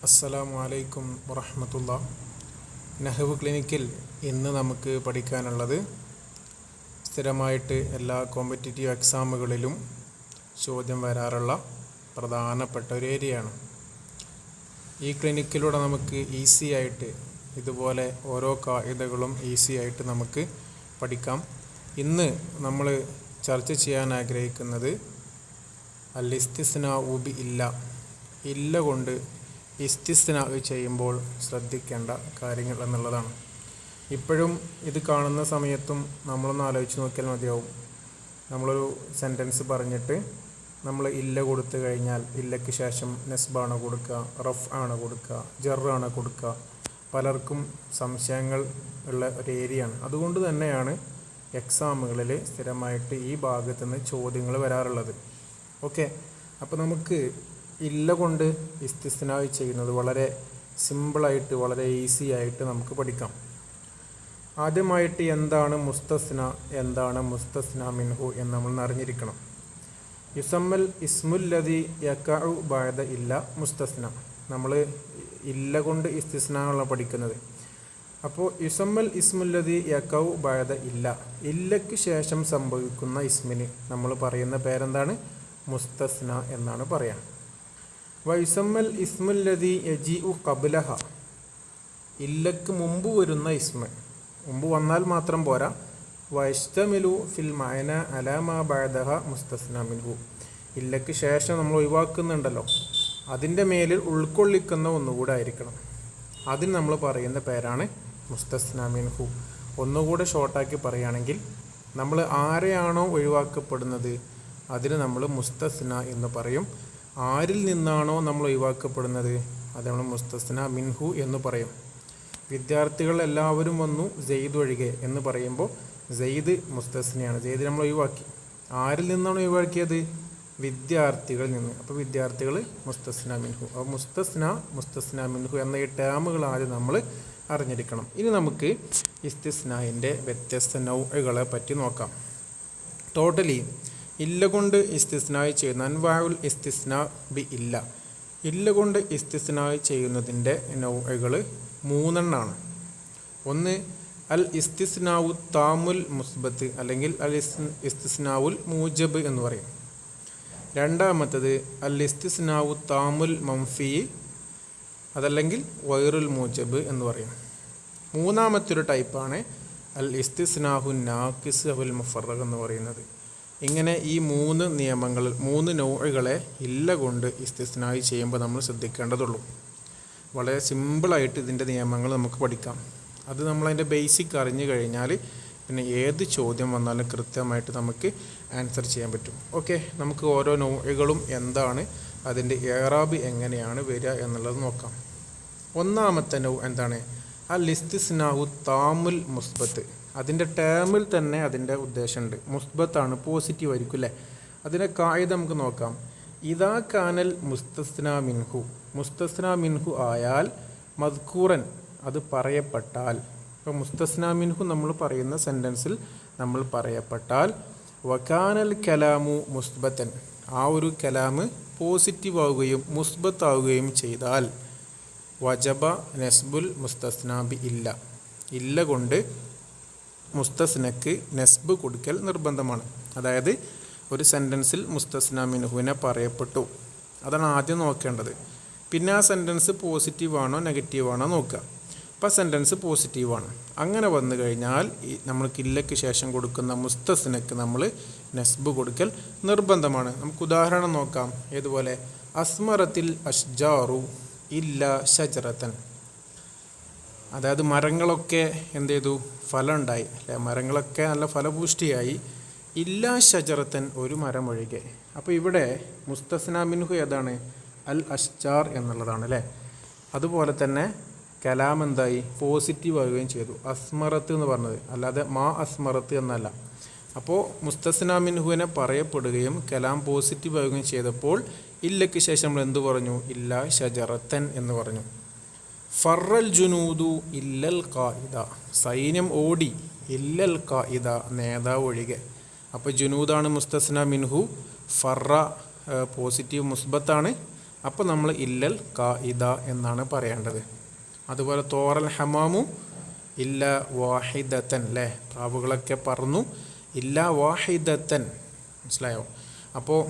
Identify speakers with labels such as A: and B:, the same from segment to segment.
A: അസ്സലാമു അലൈക്കും വറഹ്മത്തുള്ളാഹി. നഹ്വ് ക്ലിനിക്കിൽ ഇന്ന് നമുക്ക് പഠിക്കാനുള്ളത് സ്ഥിരമായിട്ട് എല്ലാ കോമ്പറ്റിറ്റീവ് എക്സാമുകളിലും ചോദ്യം വരാറുള്ള പ്രധാനപ്പെട്ട ഒരു ഏരിയയാണ്. ഈ ക്ലിനിക്കിലൂടെ നമുക്ക് ഈസി ആയിട്ട് ഇതുപോലെ ഓരോ കായികകളും ഈസി ആയിട്ട് നമുക്ക് പഠിക്കാം. ഇന്ന് നമ്മൾ ചർച്ച ചെയ്യാൻ ആഗ്രഹിക്കുന്നത് അൽ ഇസ്തിസ്നാഉ ബി ഇല്ല കൊണ്ട് ഇസ്തിസ്നാ ചെയ്യുമ്പോൾ ശ്രദ്ധിക്കേണ്ട കാര്യങ്ങൾ എന്നുള്ളതാണ്. ഇപ്പോഴും ഇത് കാണുന്ന സമയത്തും നമ്മളൊന്ന് ആലോചിച്ച് നോക്കിയാൽ മതിയാവും. നമ്മളൊരു സെൻറ്റൻസ് പറഞ്ഞിട്ട് നമ്മൾ ഇല്ല കൊടുത്തു കഴിഞ്ഞാൽ ഇല്ലയ്ക്ക് ശേഷം നെസ്ബാണ് കൊടുക്കുക, റഫ് ആണ് കൊടുക്കുക, ജറാണ് കൊടുക്കുക. പലർക്കും സംശയങ്ങൾ ഉള്ള ഒരു ഏരിയയാണ്. അതുകൊണ്ട് തന്നെയാണ് എക്സാമുകളിൽ സ്ഥിരമായിട്ട് ഈ ഭാഗത്തു നിന്ന് ചോദ്യങ്ങൾ വരാറുള്ളത്. ഓക്കെ, അപ്പോൾ നമുക്ക് ഇല്ല കൊണ്ട് ഇസ്തിസ്നാ ചെയ്യുന്നത് വളരെ സിമ്പിളായിട്ട് വളരെ ഈസി ആയിട്ട് നമുക്ക് പഠിക്കാം. ആദ്യമായിട്ട് എന്താണ് മുസ്തസ്ന, എന്താണ് മുസ്തസ്ന മിൻഹു എന്ന് നമ്മൾ അറിഞ്ഞിരിക്കണം. യുസമ്മൽ ഇസ്മുല്ലദി യഖഉ ബഅദ ഇല്ല മുസ്തസ്ന. നമ്മൾ ഇല്ല കൊണ്ട് ഇസ്തിസ്നാണ് പഠിക്കുന്നത്. അപ്പോൾ യുസമ്മൽ ഇസ്മുല്ലദി യഖഉ ബഅദ ഇല്ലയ്ക്ക് ശേഷം സംഭവിക്കുന്ന ഇസ്മിന് നമ്മൾ പറയുന്ന പേരെന്താണ്? മുസ്തസ്ന എന്നാണ് പറയാം. വയുസമ്മൽ ഇസ്മുല്ലദി യജിഉ ഖബ്ലഹ. ഇല്ലക്ക് മുമ്പ് വരുന്ന ഇസ്മ, മുമ്പ് വന്നാൽ മാത്രം പോരാ. വയസ്തമിലു ഫിൽ മഅന അലാ മാ ബഅദഹ മുസ്തസ്ന മിൻഹു. ഇല്ലക്ക് ശേഷം നമ്മൾ ഒഴിവാക്കുന്നുണ്ടല്ലോ, അതിൻ്റെ മേലിൽ ഉൾക്കൊള്ളിക്കുന്ന ഒന്നുകൂടെ ആയിരിക്കണം. അതിന് നമ്മൾ പറയുന്ന പേരാണ് മുസ്തസ്ന മിൻഹു. ഒന്നുകൂടെ ഷോർട്ടാക്കി പറയുകയാണെങ്കിൽ നമ്മൾ ആരെയാണോ ഒഴിവാക്കപ്പെടുന്നത് അതിന് നമ്മൾ മുസ്തസ്ന എന്ന് പറയും. ആരിൽ നിന്നാണോ നമ്മൾ ഒഴിവാക്കപ്പെടുന്നത് അത് നമ്മൾ മുസ്തസ്ന മിൻഹു എന്ന് പറയും. വിദ്യാർത്ഥികൾ എല്ലാവരും വന്നു സെയ്ദ് ഒഴികെ എന്ന് പറയുമ്പോൾ സെയ്ദ് മുസ്തസ്നയാണ്, സെയ്ദ് നമ്മൾ ഒഴിവാക്കി. ആരിൽ നിന്നാണ് ഒഴിവാക്കിയത്? വിദ്യാർത്ഥികളിൽ നിന്ന്. അപ്പോൾ വിദ്യാർത്ഥികൾ മുസ്തസ്ന മിൻഹു. അപ്പോൾ മുസ്തസ്ന മിൻഹു എന്ന ഈ ടേമുകൾ ആദ്യം നമ്മൾ അറിഞ്ഞിരിക്കണം. ഇനി നമുക്ക് ഇസ്തിസ്നായിൻ്റെ വ്യത്യസ്ത നൗഅകളെ പറ്റി നോക്കാം. ടോട്ടലി ഇല്ല കൊണ്ട് ഇസ്തിസ്നാ ചെയ്യുന്ന അൻവാഉൽ ഇസ്തിസ്നാ ബി ഇല്ല കൊണ്ട് ഇസ്തിസ്നാ ചെയ്യുന്നതിൻ്റെ നൗഅകൾ 3 എണ്ണമാണ്. ഒന്ന് അൽ ഇസ്തിസ്നാഉ താമുൽ മുസ്ബത്ത് അല്ലെങ്കിൽ അൽ ഇസ്തിസ്നാഉൽ മൂജബ് എന്ന് പറയും. രണ്ടാമത്തത് അൽ ഇസ്തിസ്നാഉ താമുൽ മംഫി, അതല്ലെങ്കിൽ വൈറുൽ മൂജബ് എന്ന് പറയും. മൂന്നാമത്തൊരു ടൈപ്പാണ് അൽ ഇസ്തിസ്നാഹു നാഖിസ് അൽ മുഫറഖ് എന്ന് പറയുന്നത്. ഇങ്ങനെ ഈ 3 നിയമങ്ങൾ 3 നൗഅകളെ ഇല്ല കൊണ്ട് ഇസ്തിസ്നാ ചെയ്യുമ്പോൾ നമ്മൾ ശ്രദ്ധിക്കേണ്ടതുള്ളൂ. വളരെ സിമ്പിളായിട്ട് ഇതിൻ്റെ നിയമങ്ങൾ നമുക്ക് പഠിക്കാം. അത് നമ്മളതിൻ്റെ ബേസിക് അറിഞ്ഞു കഴിഞ്ഞാൽ പിന്നെ ഏത് ചോദ്യം വന്നാലും കൃത്യമായിട്ട് നമുക്ക് ആൻസർ ചെയ്യാൻ പറ്റും. ഓക്കെ, നമുക്ക് ഓരോ നൗഅകളും എന്താണ്, അതിൻ്റെ ഇഅ്റാബ് എങ്ങനെയാണ് വരിക എന്നുള്ളത് നോക്കാം. ഒന്നാമത്തെ നൗ എന്താണ്? അൽ ഇസ്തിസ്നാഹു താമുൽ മുസ്ബത്ത്. അതിൻ്റെ ടേമിൽ തന്നെ അതിൻ്റെ ഉദ്ദേശമുണ്ട്. മുസ്ബത്താണ്, പോസിറ്റീവ് ആയിരിക്കും അല്ലേ? അതിൻ്റെ കായിക നമുക്ക് നോക്കാം. ഇദാ കാനൽ മുസ്തസ്ന മിൻഹു ആയാൽ മദ്കൂറൻ, അത് പറയപ്പെട്ടാൽ. ഇപ്പോൾ മുസ്തസ്ന മിൻഹു നമ്മൾ പറയുന്ന സെൻറ്റൻസിൽ നമ്മൾ പറയപ്പെട്ടാൽ വകാനൽ കലാമു മുസ്ബത്തൻ, ആ ഒരു കലാമ് പോസിറ്റീവ് ആവുകയും മുസ്ബത്ത് ആവുകയും ചെയ്താൽ വജബ നെസ്ബുൽ മുസ്തസ്ന ബി ഇല്ല കൊണ്ട് മുസ്തസ്നക്ക് നെസ്ബ് കൊടുക്കൽ നിർബന്ധമാണ്. അതായത് ഒരു സെൻറ്റൻസിൽ മുസ്തസ്ന മിൻഹുവിനെ പറയപ്പെട്ടു, അതാണ് ആദ്യം നോക്കേണ്ടത്. പിന്നെ ആ സെൻറ്റൻസ് പോസിറ്റീവാണോ നെഗറ്റീവാണോ നോക്കുക. അപ്പോൾ സെൻറ്റൻസ് പോസിറ്റീവാണ്. അങ്ങനെ വന്നു കഴിഞ്ഞാൽ നമ്മൾക്ക് ഇല്ലയ്ക്ക് ശേഷം കൊടുക്കുന്ന മുസ്തസ്നക്ക് നമ്മൾ നെസ്ബ് കൊടുക്കൽ നിർബന്ധമാണ്. നമുക്ക് ഉദാഹരണം നോക്കാം. ഏതുപോലെ? അസ്മറത്തിൽ അഷ്ജാറു ഇല്ല ഷജറത്തൻ. അതായത് മരങ്ങളൊക്കെ എന്ത് ചെയ്തു? ഫലം ഉണ്ടായി അല്ലേ? മരങ്ങളൊക്കെ നല്ല ഫലപുഷ്ടിയായി. ഇല്ലാ ഷജറത്തൻ, ഒരു മരം ഒഴികെ. അപ്പോൾ ഇവിടെ മുസ്തസ്ന മിൻഹു ഏതാണ്? അൽ അഷ്ജാർ എന്നുള്ളതാണ് അല്ലേ? അതുപോലെ തന്നെ കലാം എന്തായി? പോസിറ്റീവ് ആവുകയും ചെയ്തു. അസ്മറത്ത് എന്ന് പറഞ്ഞത് അല്ലാതെ മാ അസ്മറത്ത് എന്നല്ല. അപ്പോൾ മുസ്തസ്ന മിൻഹുവിനെ പറയപ്പെടുകയും കലാം പോസിറ്റീവ് ആവുകയും ചെയ്തപ്പോൾ ഇല്ലയ്ക്ക് ശേഷം നമ്മൾ എന്ത് പറഞ്ഞു? ഇല്ലാ ഷജറത്തൻ എന്ന് പറഞ്ഞു. ഫറൽ ജുനൂദു ഇല്ലൽ ഖായിദ, സൈന്യം ഓടി, ഇല്ലൽ ഖായിദ, നേതാവ് ഒഴികെ. അപ്പോൾ ജുനൂദാണ് മുസ്തസ്ന മിൻഹു, ഫറ പോസിറ്റീവ് മുസ്ബത്താണ്, അപ്പോൾ നമ്മൾ ഇല്ലൽ ഖായിദ എന്നാണ് പറയേണ്ടത്. അതുപോലെ തോറൽ ഹമാമു ഇല്ല വാഹിദത്തൻ അല്ലേ, പ്രാവുകളൊക്കെ പറന്നു ഇല്ല വാഹിദത്തൻ, മനസ്സിലായോ? അപ്പോൾ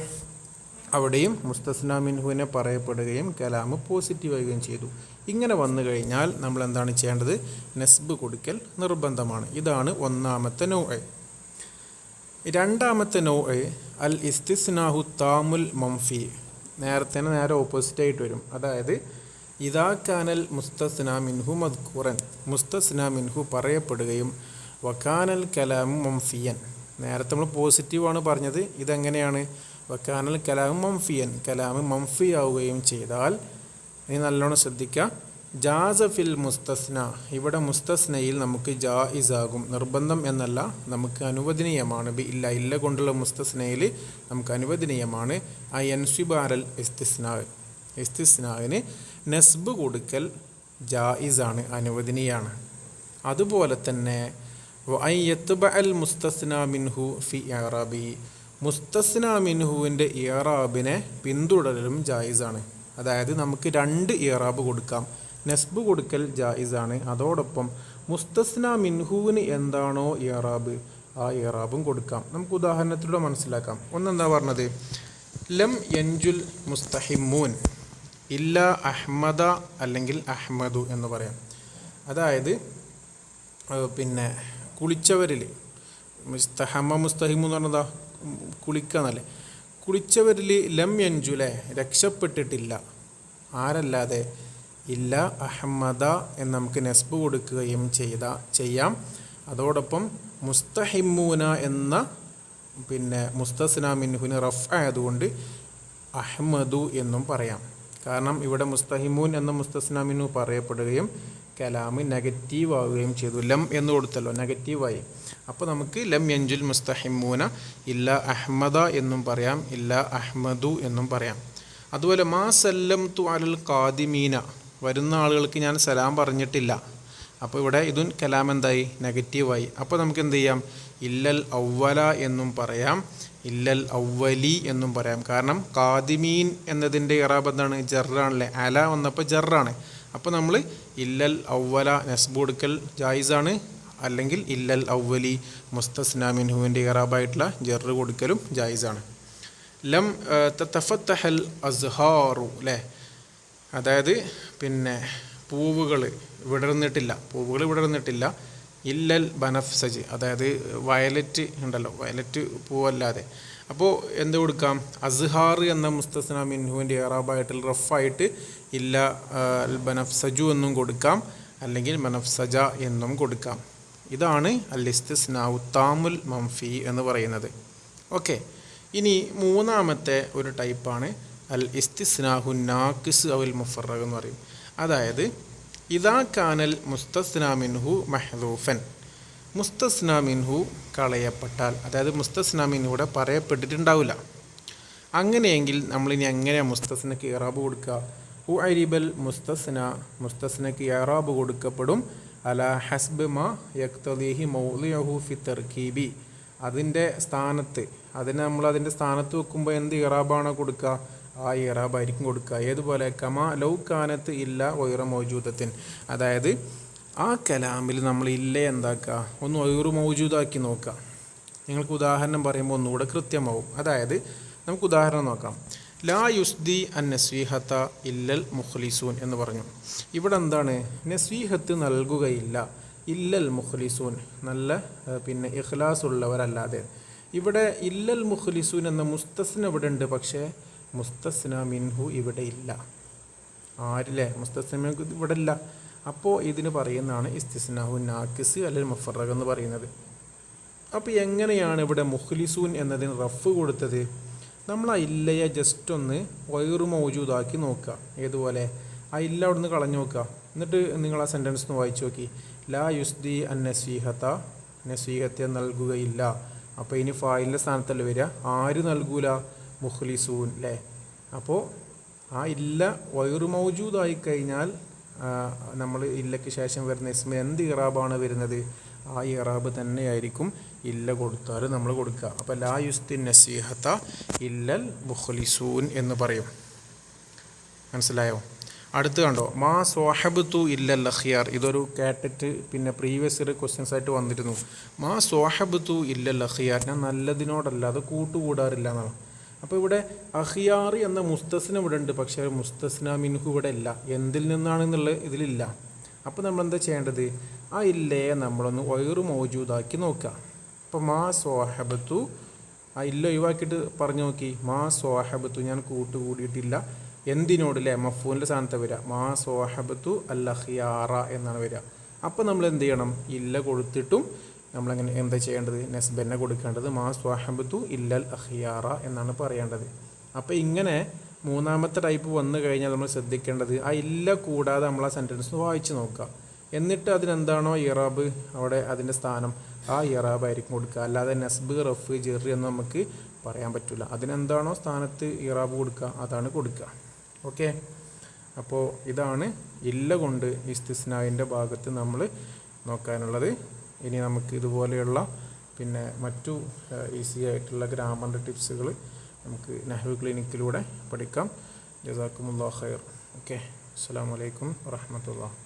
A: അവിടെയും മുസ്തസ്ന മിൻഹുവിനെ പറയപ്പെടുകയും കലാമ് പോസിറ്റീവ് ആവുകയും ചെയ്തു. ഇങ്ങനെ വന്നു കഴിഞ്ഞാൽ നമ്മൾ എന്താണ് ചെയ്യേണ്ടത്? നസ്ബ് കൊടുക്കൽ നിർബന്ധമാണ്. ഇതാണ് ഒന്നാമത്തെ നൗഅ്. രണ്ടാമത്തെ നൗഅ് അൽ ഇസ്തിസ്നാഹു താമുൽ മംഫി. നേരെ ഓപ്പോസിറ്റ് ആയിട്ട് വരും. അതായത് ഇദാ കാനൽ മുസ്തസ്ന മിൻഹു മദ്കൂറൻ, മുസ്തസ്ന മിൻഹു പറയപ്പെടുകയും വക്കാനൽ കലാമു മംഫിയൻ. നേരത്തെ നമ്മൾ പോസിറ്റീവാണ് പറഞ്ഞത്, ഇതെങ്ങനെയാണ്? വക്കാനൽ കലാമു മംഫിയൻ, കലാമ് മംഫി ആവുകയും ചെയ്താൽ, നീ നല്ലോണം ശ്രദ്ധിക്കുക, ജാസ ഫിൽ മുസ്തസ്ന, ഇവിടെ മുസ്തസ്നയിൽ നമുക്ക് ജായിസാകും, നിർബന്ധം എന്നല്ല, നമുക്ക് അനുവദനീയമാണ്. ഇല്ല കൊണ്ടുള്ള മുസ്തസ്നയിൽ നമുക്ക് അനുവദനീയമാണ്. ആ യൻസിബാരൽ ഇസ്തിസ്നാവിന് നസ്ബ് കൊടുക്കൽ ജായിസാണ്, അനുവദനീയാണ്. അതുപോലെ തന്നെ അൽ മുസ്തസ്ന മിൻഹു ഫി ഇഅറാബി, മുസ്തസ്ന മിൻഹുവിൻ്റെ ഇഅറാബിനെ പിന്തുടരലും ജായിസാണ്. അതായത് നമുക്ക് 2 ഇഅറാബ് കൊടുക്കാം. നസ്ബ് കൊടുക്കൽ ജായിസാണ്, അതോടൊപ്പം മുസ്തസ്ന മിൻഹുവിന് എന്താണോ ഇഅറാബ് ആ ഇഅറാബും കൊടുക്കാം. നമുക്ക് ഉദാഹരണത്തിലൂടെ മനസ്സിലാക്കാം. ഒന്നെന്താ പറഞ്ഞത്? ലം യൻജുൽ മുസ്തഹിമൂൻ ഇല്ല അഹ്മദ അല്ലെങ്കിൽ അഹ്മദു എന്ന് പറയാം. അതായത് പിന്നെ കുളിച്ചവരിൽ മുസ്തഹമ മുസ്തഹിമു എന്ന് പറഞ്ഞതാ കുളിക്കാന്നല്ലേ, കുളിച്ചവരിൽ ലം യൻജുലെ രക്ഷപ്പെട്ടിട്ടില്ല, ആരല്ലാതെ? ഇല്ല അഹ്മദ എന്ന് നമുക്ക് നസ്ബ് കൊടുക്കുകയും ചെയ്യാം. അതോടൊപ്പം മുസ്തഹിമൂന എന്ന പിന്നെ മുസ്തസ്ന മിൻഹുന് റഫ് ആയതുകൊണ്ട് അഹ്മദു എന്നും പറയാം. കാരണം ഇവിടെ മുസ്തഹിമൂൻ എന്ന മുസ്തസ്ന മിൻഹു പറയപ്പെടുകയും കലാമ് നെഗറ്റീവ് ആവുകയും ചെയ്തു. ലം എന്ന് കൊടുത്തല്ലോ, നെഗറ്റീവായി. അപ്പോൾ നമുക്ക് ലം യൻജുൽ മുസ്തഹിമൂന ഇല്ല അഹ്മദ എന്നും പറയാം, ഇല്ല അഹ്മദു എന്നും പറയാം. അതുപോലെ മാ സല്ലം തു അലൽ ഖാദിമീന, വരുന്ന ആളുകൾക്ക് ഞാൻ സലാം പറഞ്ഞിട്ടില്ല. അപ്പോൾ ഇവിടെ ഇതും കലാം എന്തായി? നെഗറ്റീവായി. അപ്പോൾ നമുക്ക് എന്ത് ചെയ്യാം? ഇല്ലൽ ഔവല എന്നും പറയാം, ഇല്ലൽ ഔവലി എന്നും പറയാം. കാരണം ഖാദിമീൻ എന്നതിൻ്റെ ഇറാബ് എന്താണ്? ജറാണല്ലേ, അല വന്നപ്പോൾ ജറാണ്. അപ്പോൾ നമ്മൾ ഇല്ലൽ ഔവല നസ്ബ് കൊടുക്കൽ ജായിസാണ്, അല്ലെങ്കിൽ ഇല്ലൽ ഔവലി മുസ്തസ്ന മിൻഹുവിൻ്റെ ഇറാബായിട്ടുള്ള ജറ് കൊടുക്കലും ജായിസാണ്. ലം തഫത്തഹൽ അസ്ഹാറു അല്ലേ, അതായത് പിന്നെ പൂവുകൾ വിടർന്നിട്ടില്ല. ഇല്ലൽ ബനഫ്സജ്, അതായത് വയലറ്റ് ഉണ്ടല്ലോ, വയലറ്റ് പൂവല്ലാതെ. അപ്പോൾ എന്ത് കൊടുക്കാം? അസ്ഹാർ എന്ന മുസ്തസ്ന മിൻഹുവിൻ്റെ ഇറാബായിട്ട് റഫായിട്ട് ഇല്ല ബനഫ്സജു എന്നും കൊടുക്കാം, അല്ലെങ്കിൽ ബനഫ്സജ എന്നും കൊടുക്കാം. ഇതാണ് അൽ ഇസ്തിസ്നാഉ താമുൽ മംഫി എന്ന് പറയുന്നത്. ഓക്കെ, ഇനി മൂന്നാമത്തെ ഒരു ടൈപ്പാണ് അൽ ഇസ്തിസ്നാഹു നാക്കിസ് അവൽ മുഫറഗ് എന്ന് പറയും. അതായത് ഇദാ കാനൽ മുസ്തസ്ന മിൻഹു മഹ്ദൂഫൻ, മുസ്തസ്ന മിൻഹു കളയപ്പെട്ടാൽ, അതായത് മുസ്തസ്ന മിൻഹുവിടെ പറയപ്പെട്ടിട്ടുണ്ടാവില്ല. അങ്ങനെയെങ്കിൽ നമ്മളിനി എങ്ങനെയാണ് മുസ്തസ്നക്ക് ഇറാബ് കൊടുക്കുക? ഉഅരിബൽ മുസ്തസ്നക്ക് ഇറാബ് കൊടുക്കപ്പെടും അലാ ഹസ്ബ് മാ യഖ്തദീഹി മൗളിഅഹു ഫി തർകീബി, അതിൻ്റെ സ്ഥാനത്ത്, അതിൻ്റെ സ്ഥാനത്ത് വെക്കുമ്പോൾ എന്ത് ഇറാബാണോ കൊടുക്കുക? ആ ഇറാബായിരിക്കും കൊടുക്കുക. ഏതുപോലെ? കമാ ലൗ കാനത്ത് ഇല്ല ഒയറ മൗജൂദത്തിൻ, അതായത് ആ കലാമിൽ നമ്മൾ ഇല്ല എന്താക്കുക? ഒന്ന് ഒയറു മൗജൂദാക്കി നോക്കുക. നിങ്ങൾക്ക് ഉദാഹരണം പറയുമ്പോൾ ഒന്നുകൂടെ കൃത്യമാവും. അതായത് നമുക്ക് ഉദാഹരണം നോക്കാം. ലാ യുസ്ദി അൻ നസ്വീഹത്ത ഇല്ലൽ മുഖ്ലിസൂൻ എന്ന് പറഞ്ഞു. ഇവിടെ എന്താണ്? നസ്വീഹത്ത് നൽകുകയില്ല ഇല്ലൽ മുഖ്ലിസൂൻ, നല്ല പിന്നെ ഇഖ്ലാസ് ഉള്ളവരല്ലാതെ. ഇവിടെ ഇല്ലൽ മുഖ്ലിസൂൻ എന്ന മുസ്തസ്ന ഇവിടെ ഉണ്ട്, പക്ഷേ മുസ്തസ്ന മിൻഹു ഇവിടെ ഇല്ല. ആരില്ലേ? മുസ്തസ്ന മിൻഹു ഇവിടെ ഇല്ല. അപ്പോൾ ഇതിന് പറയുന്നതാണ് ഇസ്തിസ്നാഹു നാക്കിസ് അല്ലെങ്കിൽ മുഫറഗ് എന്ന് പറയുന്നത്. അപ്പോൾ എങ്ങനെയാണ് ഇവിടെ മുഖ്ലിസൂൻ എന്നതിന് റഫ് കൊടുത്തത്? നമ്മൾ ആ ഇല്ലയെ ജസ്റ്റ് ഒന്ന് വയറു മൗജൂദാക്കി നോക്കുക. ഏതുപോലെ? ആ ഇല്ല അവിടെ നിന്ന് കളഞ്ഞു നോക്കുക. എന്നിട്ട് നിങ്ങൾ ആ സെൻറ്റൻസ് ഒന്ന് വായിച്ചു നോക്കി. ലാ യുസ്ദി അൻ നസ്വീഹത്തെ നൽകുകയില്ല. അപ്പോൾ ഇനി ഫായിലിൻ്റെ സ്ഥാനത്തല്ല വരിക. ആര് നൽകൂല? മുഖ്ലിസൂൻ അല്ലേ. അപ്പോൾ ആ ഇല്ല വയറു മൗജൂദായി കഴിഞ്ഞാൽ നമ്മൾ ഇല്ലയ്ക്ക് ശേഷം വരുന്ന ഇസ്മ എന്ത് ഇറാബാണ് വരുന്നത്? ആ ഇറാബ് തന്നെയായിരിക്കും ഇല്ല കൊടുത്താൽ നമ്മൾ കൊടുക്കുക. അപ്പോൾ ലാ യുസ്ദി നസ്വീഹത്ത ഇല്ലൽ മുഖ്ലിസൂൻ എന്ന് പറയും. മനസ്സിലായോ? അടുത്ത് കണ്ടോ, മാ സ്വാഹബത്തു ഇല്ലൽ അഖിയാർ. ഇതൊരു കേട്ടിട്ട് പിന്നെ പ്രീവിയസ് ഇയർ ക്വസ്റ്റ്യൻസ് ആയിട്ട് വന്നിരുന്നു. മാ സ്വാഹബത്തു ഇല്ലൽ അഖിയാർ, ഞാൻ നല്ലതിനോടല്ലാതെ കൂട്ടുകൂടാറില്ല എന്നാണ്. അപ്പോൾ ഇവിടെ അഖിയാർ എന്ന മുസ്തസ്ന ഇവിടെ ഉണ്ട്, പക്ഷേ മുസ്തസ്ന മിൻഹു ഇവിടെ ഇല്ല. എന്തിൽ നിന്നാണെന്നുള്ളത് ഇതിലില്ല. അപ്പോൾ നമ്മൾ എന്താ ചെയ്യേണ്ടത്, ആ ഇല്ലേ നമ്മളൊന്ന് വയറു മൗജൂദാക്കി നോക്കുക. അപ്പോൾ മാ സ്വാഹബത്തു, ആ ഇല്ല ഒഴിവാക്കിയിട്ട് പറഞ്ഞു നോക്കി. മാ സ്വാഹബത്തു, ഞാൻ കൂട്ടുകൂടിയിട്ടില്ല. എന്തിനോടില്ലേ, മഫൂലിൻ്റെ സ്ഥാനത്ത് വരിക. മാ സ്വാഹബത്തു അൽ അഖിയാറ എന്നാണ് വരിക. അപ്പോൾ നമ്മൾ എന്ത് ചെയ്യണം, ഇല്ല കൊടുത്തിട്ടും നമ്മളങ്ങനെ എന്താ ചെയ്യേണ്ടത്, നെസ്ബന്നെ കൊടുക്കേണ്ടത്. മാ സ്വാഹബത്തു ഇല്ലൽ അഖിയാറ എന്നാണ് പറയേണ്ടത്. അപ്പോൾ ഇങ്ങനെ മൂന്നാമത്തെ ടൈപ്പ് വന്നു കഴിഞ്ഞാൽ നമ്മൾ ശ്രദ്ധിക്കേണ്ടത്, ആ ഇല്ല കൂടാതെ നമ്മൾ ആ സെൻറ്റൻസ് വായിച്ച് നോക്കുക. എന്നിട്ട് അതിനെന്താണോ ഇറാബ് അവിടെ അതിൻ്റെ സ്ഥാനം, ആ ഇറാബ് ആയിരിക്കും കൊടുക്കുക. അല്ലാതെ നസ്ബ്, റഫ്, ജെറി എന്ന് നമുക്ക് പറയാൻ പറ്റില്ല. അതിനെന്താണോ സ്ഥാനത്ത് ഇറാബ് കൊടുക്കുക അതാണ് കൊടുക്കുക. ഓക്കെ, അപ്പോൾ ഇതാണ് ഇല്ല കൊണ്ട് ഇസ്തിസ്നാവിൻ്റെ ഭാഗത്ത് നമ്മൾ നോക്കാനുള്ളത്. ഇനി നമുക്ക് ഇതുപോലെയുള്ള പിന്നെ മറ്റു ഈസി ആയിട്ടുള്ള ഗ്രാമറിൻ്റെ ടിപ്സുകൾ നമുക്ക് നഹ്വ് ക്ലിനിക്കിലൂടെ പഠിക്കാം. ജസാക്കുമുല്ലാഹ് ഖൈർ. ഓക്കെ, അസ്സലാമു അലൈക്കും വറഹ്മത്തുള്ളാഹി.